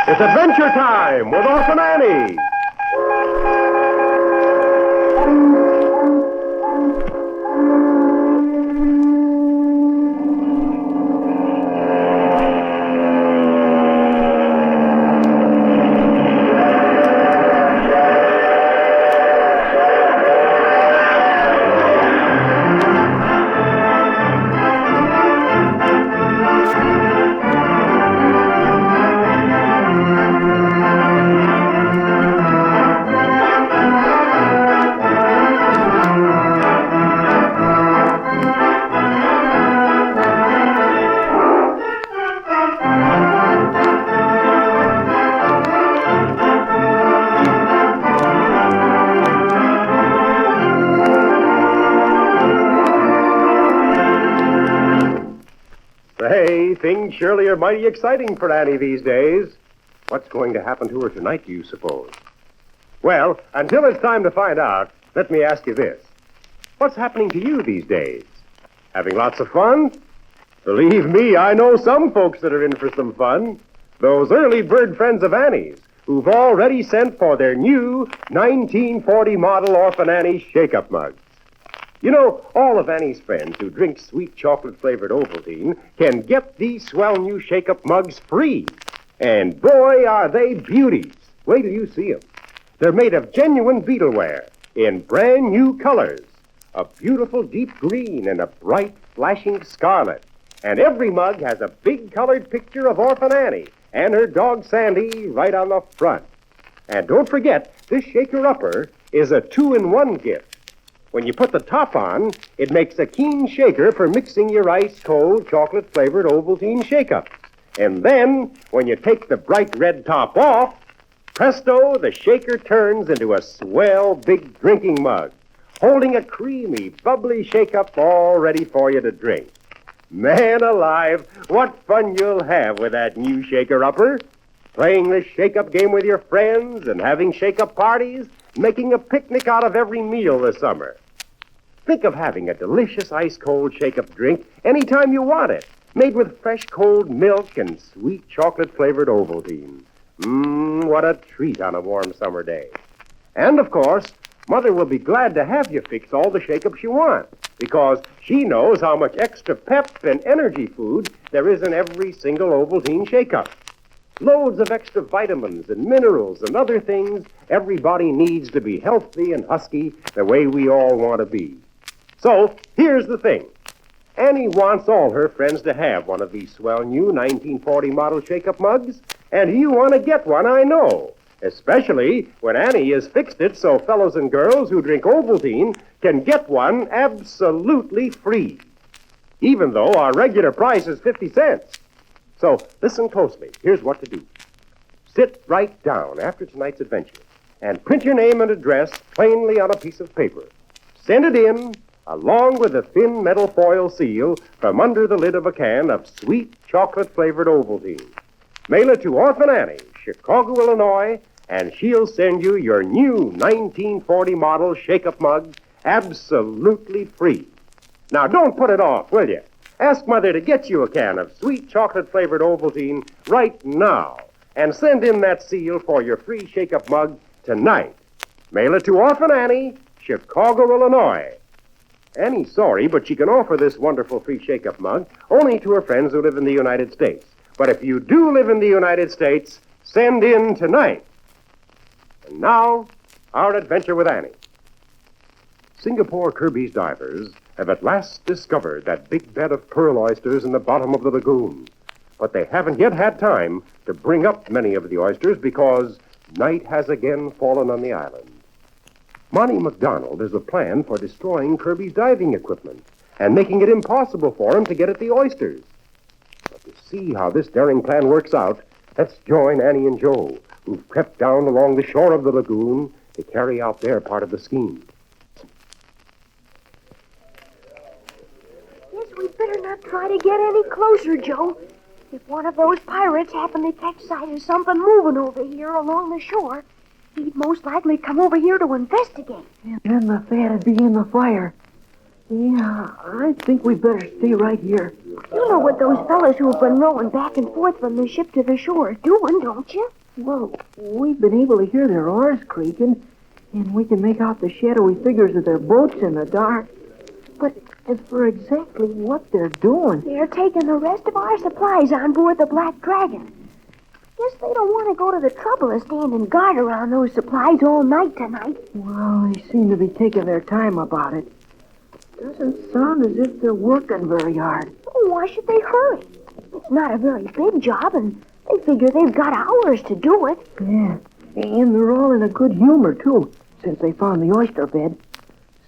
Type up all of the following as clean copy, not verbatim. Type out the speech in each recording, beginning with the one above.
It's Adventure Time with Orphan Annie. Say, things surely are mighty exciting for Annie these days. What's going to happen to her tonight, do you suppose? Well, until it's time to find out, let me ask you this. What's happening to you these days? Having lots of fun? Believe me, I know some folks that are in for some fun. Those early bird friends of Annie's who've already sent for their new 1940 model Orphan Annie shake-up mugs. You know, all of Annie's friends who drink sweet chocolate-flavored Ovaltine can get these swell new shake-up mugs free. And boy, are they beauties. Wait till you see them. They're made of genuine beetleware in brand new colors. A beautiful deep green and a bright flashing scarlet. And every mug has a big colored picture of Orphan Annie and her dog Sandy right on the front. And don't forget, this shaker-upper is a 2-in-1 gift. When you put the top on, it makes a keen shaker for mixing your ice-cold, chocolate-flavored Ovaltine shake-ups. And then, when you take the bright red top off, presto, the shaker turns into a swell big drinking mug, holding a creamy, bubbly shake-up all ready for you to drink. Man alive, what fun you'll have with that new shaker-upper. Playing this shake-up game with your friends and having shake-up parties, making a picnic out of every meal this summer. Think of having a delicious ice-cold shake-up drink anytime you want it, made with fresh cold milk and sweet chocolate-flavored Ovaltine. What a treat on a warm summer day. And, of course, Mother will be glad to have you fix all the shake-ups you want, because she knows how much extra pep and energy food there is in every single Ovaltine shake-up. Loads of extra vitamins and minerals and other things everybody needs to be healthy and husky the way we all want to be. So, here's the thing. Annie wants all her friends to have one of these swell new 1940 model shake-up mugs, and you want to get one, I know, especially when Annie has fixed it so fellows and girls who drink Ovaltine can get one absolutely free, even though our regular price is 50 cents. So, listen closely. Here's what to do. Sit right down after tonight's adventure and print your name and address plainly on a piece of paper. Send it in, along with a thin metal foil seal from under the lid of a can of sweet chocolate-flavored Ovaltine. Mail it to Orphan Annie, Chicago, Illinois, and she'll send you your new 1940 model shake-up mug absolutely free. Now, don't put it off, will you? Ask Mother to get you a can of sweet chocolate-flavored Ovaltine right now, and send in that seal for your free shake-up mug tonight. Mail it to Orphan Annie, Chicago, Illinois. Annie's sorry, but she can offer this wonderful free shake-up mug only to her friends who live in the United States. But if you do live in the United States, send in tonight. And now, our adventure with Annie. Singapore Kirby's divers have at last discovered that big bed of pearl oysters in the bottom of the lagoon. But they haven't yet had time to bring up many of the oysters because night has again fallen on the island. Monty McDonald has a plan for destroying Kirby's diving equipment and making it impossible for him to get at the oysters. But to see how this daring plan works out, let's join Annie and Joe, who've crept down along the shore of the lagoon to carry out their part of the scheme. Yes, we'd better not try to get any closer, Joe. If one of those pirates happened to catch sight of something moving over here along the shore, he'd most likely come over here to investigate. And then the fat'd be in the fire. Yeah, I think we better stay right here. You know what those fellas who have been rowing back and forth from the ship to the shore are doing, don't you? Well, we've been able to hear their oars creaking, and we can make out the shadowy figures of their boats in the dark. But as for exactly what they're doing... They're taking the rest of our supplies on board the Black Dragon. Guess they don't want to go to the trouble of standing guard around those supplies all night tonight. Well, they seem to be taking their time about it. Doesn't sound as if they're working very hard. Oh, why should they hurry? It's not a very big job, and they figure they've got hours to do it. Yeah, and they're all in a good humor, too, since they found the oyster bed.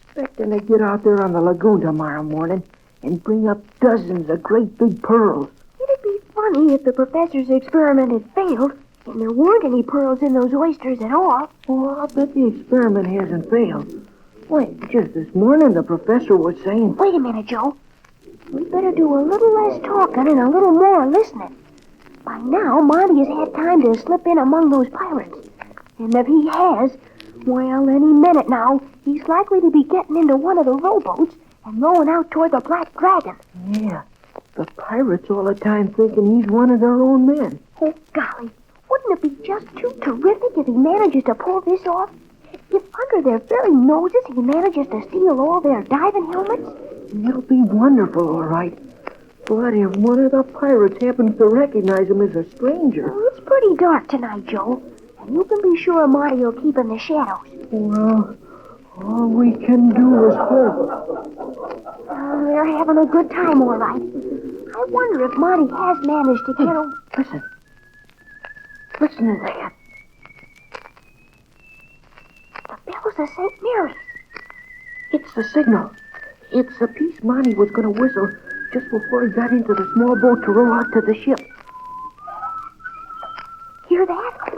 Expecting to get out there on the lagoon tomorrow morning and bring up dozens of great big pearls. It'd be funny if the professor's experiment had failed and there weren't any pearls in those oysters at all. Oh, I'll bet the experiment hasn't failed. Why, just this morning the professor was saying... Wait a minute, Joe. We better do a little less talking and a little more listening. By now, Monty has had time to slip in among those pirates. And if he has, well, any minute now, he's likely to be getting into one of the rowboats and rowing out toward the Black Dragon. Yeah, the pirates all the time thinking he's one of their own men. Oh, golly, wouldn't it be just too terrific if he manages to pull this off? If under their very noses he manages to steal all their diving helmets? It'll be wonderful, all right. But if one of the pirates happens to recognize him as a stranger... Well, it's pretty dark tonight, Joe. And you can be sure Marty will keep in the shadows. Well, all we can do is hope. They're having a good time, all right. I wonder if Marty has managed to get a... Listen. Listen to that. The bells of St. Mary's. It's the signal. It's the piece Monty was going to whistle just before he got into the small boat to row out to the ship. Hear that?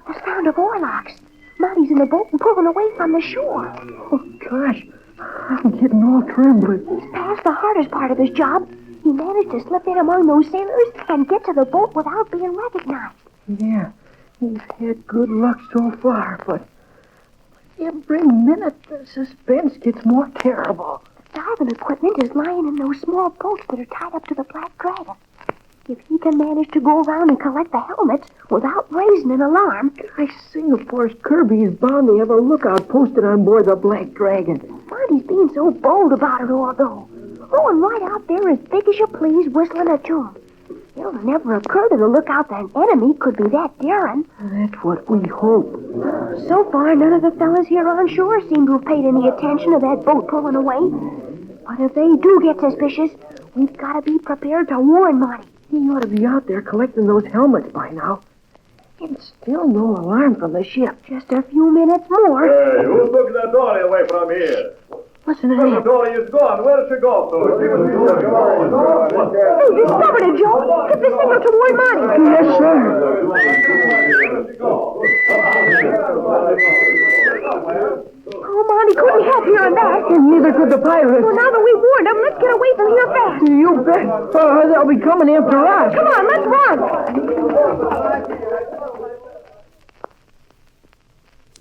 The sound of oarlocks. Monty's in the boat and pulling away from the shore. Oh, gosh. I'm getting all trembling. He's past the hardest part of his job. He managed to slip in among those sailors and get to the boat without being recognized. Yeah, he's had good luck so far, but every minute the suspense gets more terrible. The diving equipment is lying in those small boats that are tied up to the Black Dragon. If he can manage to go around and collect the helmets without raising an alarm... Gosh, Singapore's Kirby is bound to have a lookout posted on board the Black Dragon. Monty's being so bold about it all, though. Going right out there as big as you please, whistling a tune. It'll never occur to the lookout that an enemy could be that daring. That's what we hope. So far, none of the fellas here on shore seem to have paid any attention to that boat pulling away. But if they do get suspicious, we've got to be prepared to warn Monty. He ought to be out there collecting those helmets by now. And still no alarm from the ship. Just a few minutes more. Hey, who took the dolly away from here? Listen to The that. dolly is gone. Where did she go to? They discovered it, Joe. Get the signal to warn Monty. Yes, sir. Where did she go? Oh, Monty couldn't help hearing that. And neither could the pirates. Well, now that we've warned them, let's get away from here fast. You bet. They'll be coming after us. Come on, let's run.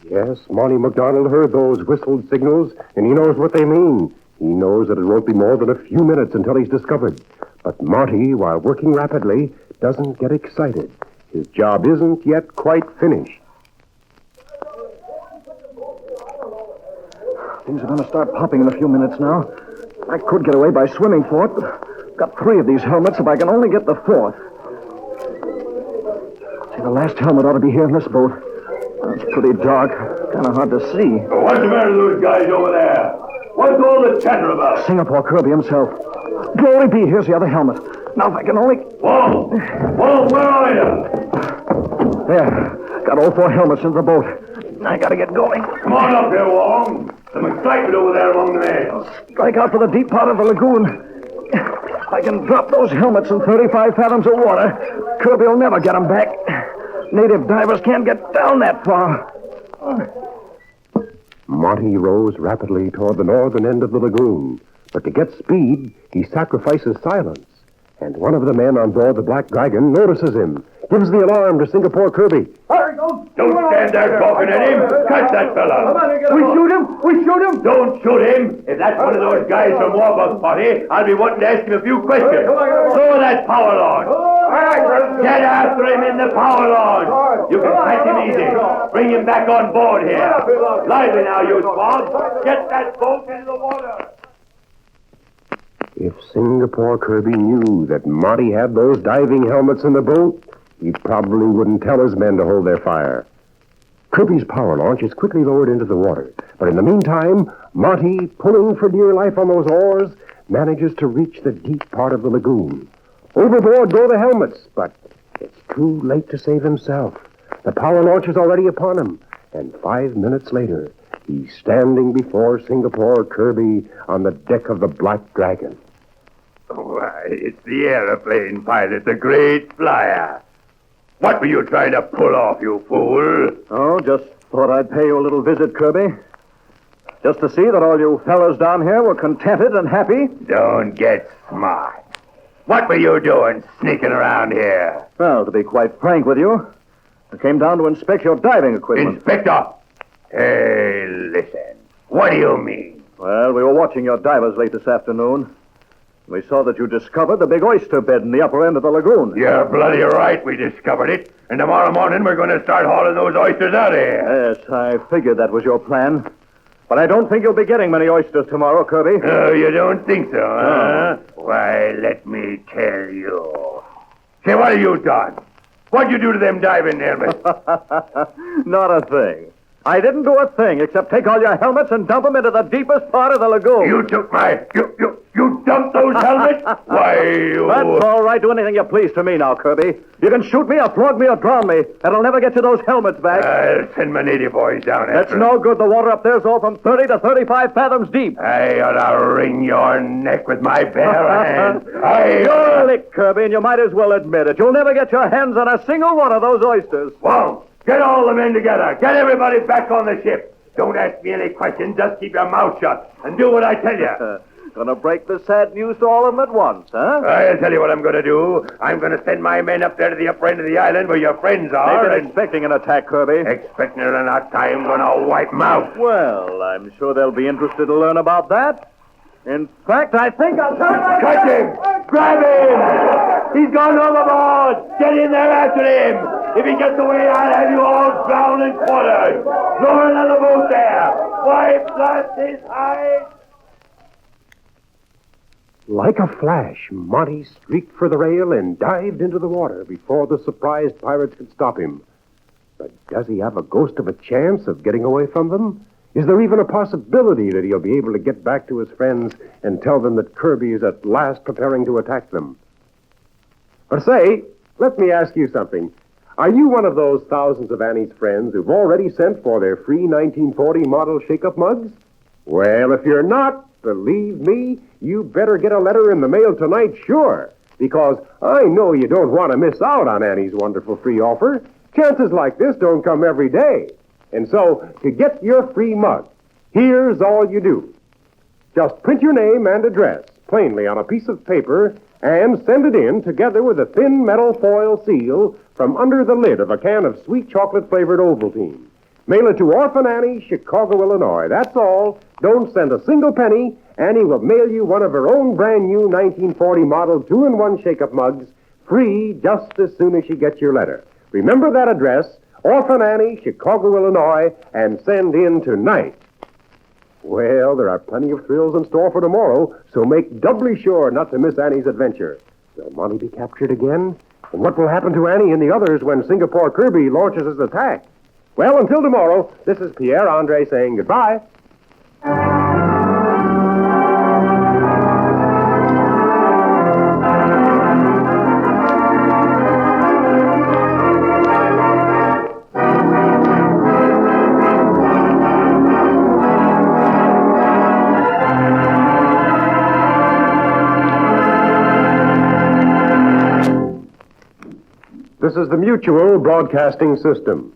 Yes, Monty McDonald heard those whistled signals, and he knows what they mean. He knows that it won't be more than a few minutes until he's discovered. But Monty, while working rapidly, doesn't get excited. His job isn't yet quite finished. Things are going to start popping in a few minutes now. I could get away by swimming for it. Got 3 of these helmets if I can only get the 4th. See, the last helmet ought to be here in this boat. It's pretty dark. Kind of hard to see. What's the matter with those guys over there? What's all the chatter about? Singapore Kirby himself. Glory be, here's the other helmet. Now if I can only... Whoa! Whoa, where are you? There. Got all 4 helmets in the boat. I gotta get going. Come on up here, Wong. Some excitement over there among the men. Strike out for the deep part of the lagoon. If I can drop those helmets in 35 fathoms of water, Kirby will never get them back. Native divers can't get down that far. Monty rows rapidly toward the northern end of the lagoon. But to get speed, he sacrifices silence. And one of the men on board the Black Dragon notices him, gives the alarm to Singapore Kirby. Hurry! Don't stand there talking at him. Catch that fella. We shoot him! We shoot him! Don't shoot him. If that's one of those guys from Warbug's party, I'll be wanting to ask him a few questions. Throw that power launch. Get after him in the power launch. You can catch him easy. Bring him back on board here. Lively now, you swabs. Get that boat into the water. If Singapore Kirby knew that Monty had those diving helmets in the boat, he probably wouldn't tell his men to hold their fire. Kirby's power launch is quickly lowered into the water, but in the meantime, Monty, pulling for dear life on those oars, manages to reach the deep part of the lagoon. Overboard go the helmets, but it's too late to save himself. The power launch is already upon him, and 5 minutes later, he's standing before Singapore Kirby on the deck of the Black Dragon. Why, it's the aeroplane pilot, the great flyer. What were you trying to pull off, you fool? Oh, just thought I'd pay you a little visit, Kirby. Just to see that all you fellas down here were contented and happy. Don't get smart. What were you doing sneaking around here? Well, to be quite frank with you, I came down to inspect your diving equipment. Inspector! Hey, listen. What do you mean? Well, we were watching your divers late this afternoon. We saw that you discovered the big oyster bed in the upper end of the lagoon. You're bloody right we discovered it. And tomorrow morning we're going to start hauling those oysters out of here. Yes, I figured that was your plan. But I don't think you'll be getting many oysters tomorrow, Kirby. Oh, you don't think so, huh? Why, let me tell you. Say, what have you done? What'd you do to them diving helmets? Not a thing. I didn't do a thing except take all your helmets and dump them into the deepest part of the lagoon. You took my... You dumped those helmets? Why, you... That's all right. Do anything you please to me now, Kirby. You can shoot me or flog me or drown me. That'll never get you those helmets back. I'll send my native boys down after That's no good. The water up there's all from 30 to 35 fathoms deep. I ought to wring your neck with my bare hands. You're licked, Kirby, and you might as well admit it. You'll never get your hands on a single one of those oysters. Won't. Get all the men together. Get everybody back on the ship. Don't ask me any questions. Just keep your mouth shut and do what I tell you. Gonna break the sad news to all of them at once, huh? I'll tell you what I'm going to do. I'm going to send my men up there to the upper end of the island where your friends are. They've been expecting an attack, Kirby. Expecting it or not, I'm going to wipe them out. Well, I'm sure they'll be interested to learn about that. In fact, I think I'll turn my... Catch him! Grab him! He's gone overboard! Get in there after him! If he gets away, I'll have you all drowned and quartered! Lower another boat there! Why, blast his hide! Like a flash, Monty streaked for the rail and dived into the water before the surprised pirates could stop him. But does he have a ghost of a chance of getting away from them? Is there even a possibility that he'll be able to get back to his friends and tell them that Kirby is at last preparing to attack them? But say, let me ask you something. Are you one of those thousands of Annie's friends who've already sent for their free 1940 model shake-up mugs? Well, if you're not, believe me, you better get a letter in the mail tonight, sure. Because I know you don't want to miss out on Annie's wonderful free offer. Chances like this don't come every day. And so, to get your free mug, here's all you do. Just print your name and address plainly on a piece of paper and send it in together with a thin metal foil seal from under the lid of a can of sweet chocolate-flavored Ovaltine. Mail it to Orphan Annie, Chicago, Illinois. That's all. Don't send a single penny. Annie will mail you one of her own brand new 1940 model 2-in-1 shake-up mugs, free just as soon as she gets your letter. Remember that address, Orphan Annie, Chicago, Illinois, and send in tonight. Well, there are plenty of thrills in store for tomorrow, so make doubly sure not to miss Annie's adventure. Will Monty be captured again? And what will happen to Annie and the others when Singapore Kirby launches his attack? Well, until tomorrow, this is Pierre Andre saying goodbye. This is the Mutual Broadcasting System.